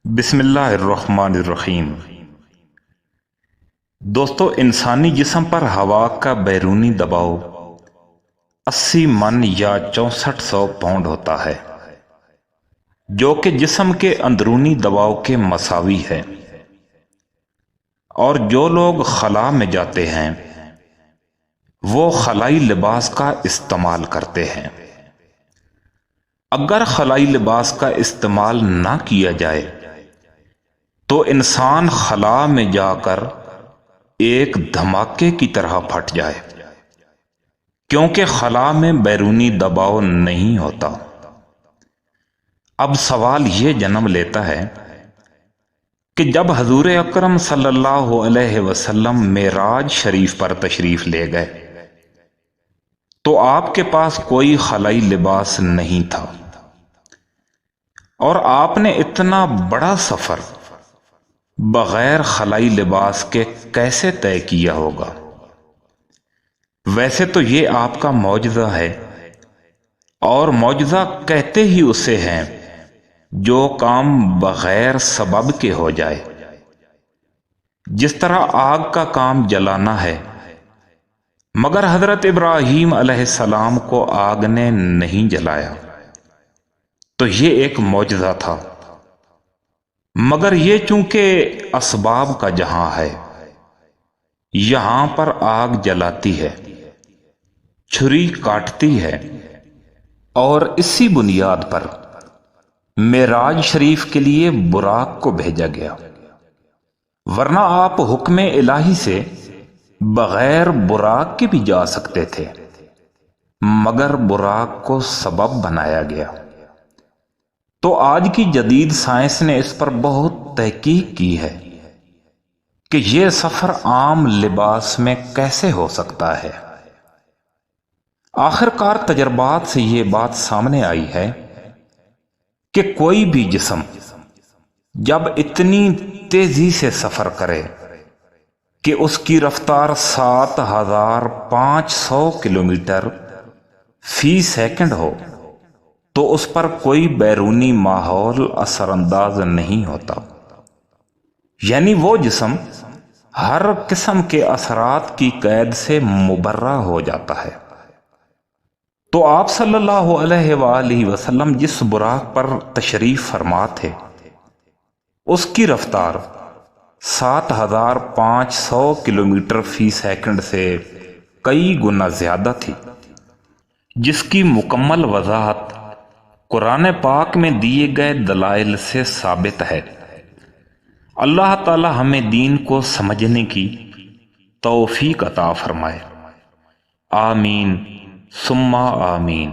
بسم اللہ الرحمن الرحیم۔ دوستو، انسانی جسم پر ہوا کا بیرونی دباؤ 80 من یا 6400 پاؤنڈ ہوتا ہے، جو کہ جسم کے اندرونی دباؤ کے مساوی ہے۔ اور جو لوگ خلا میں جاتے ہیں وہ خلائی لباس کا استعمال کرتے ہیں۔ اگر خلائی لباس کا استعمال نہ کیا جائے تو انسان خلا میں جا کر ایک دھماکے کی طرح پھٹ جائے، کیونکہ خلا میں بیرونی دباؤ نہیں ہوتا۔ اب سوال یہ جنم لیتا ہے کہ جب حضور اکرم صلی اللہ علیہ وسلم معراج شریف پر تشریف لے گئے تو آپ کے پاس کوئی خلائی لباس نہیں تھا، اور آپ نے اتنا بڑا سفر بغیر خلائی لباس کے کیسے طے کیا ہوگا؟ ویسے تو یہ آپ کا معجزہ ہے، اور معجزہ کہتے ہی اسے ہیں جو کام بغیر سبب کے ہو جائے۔ جس طرح آگ کا کام جلانا ہے، مگر حضرت ابراہیم علیہ السلام کو آگ نے نہیں جلایا، تو یہ ایک معجزہ تھا۔ مگر یہ چونکہ اسباب کا جہاں ہے، یہاں پر آگ جلاتی ہے، چھری کاٹتی ہے، اور اسی بنیاد پر معراج شریف کے لیے براق کو بھیجا گیا، ورنہ آپ حکم الہی سے بغیر براق کے بھی جا سکتے تھے، مگر براق کو سبب بنایا گیا۔ تو آج کی جدید سائنس نے اس پر بہت تحقیق کی ہے کہ یہ سفر عام لباس میں کیسے ہو سکتا ہے۔ آخر کار تجربات سے یہ بات سامنے آئی ہے کہ کوئی بھی جسم جب اتنی تیزی سے سفر کرے کہ اس کی رفتار 7500 کلومیٹر فی سیکنڈ ہو تو اس پر کوئی بیرونی ماحول اثر انداز نہیں ہوتا، یعنی وہ جسم ہر قسم کے اثرات کی قید سے مبرہ ہو جاتا ہے۔ تو آپ صلی اللہ علیہ وآلہ وسلم جس براق پر تشریف فرما تھے، اس کی رفتار 7500 کلومیٹر فی سیکنڈ سے کئی گنا زیادہ تھی، جس کی مکمل وضاحت قرآن پاک میں دیے گئے دلائل سے ثابت ہے۔ اللہ تعالی ہمیں دین کو سمجھنے کی توفیق عطا فرمائے، آمین ثم آمین۔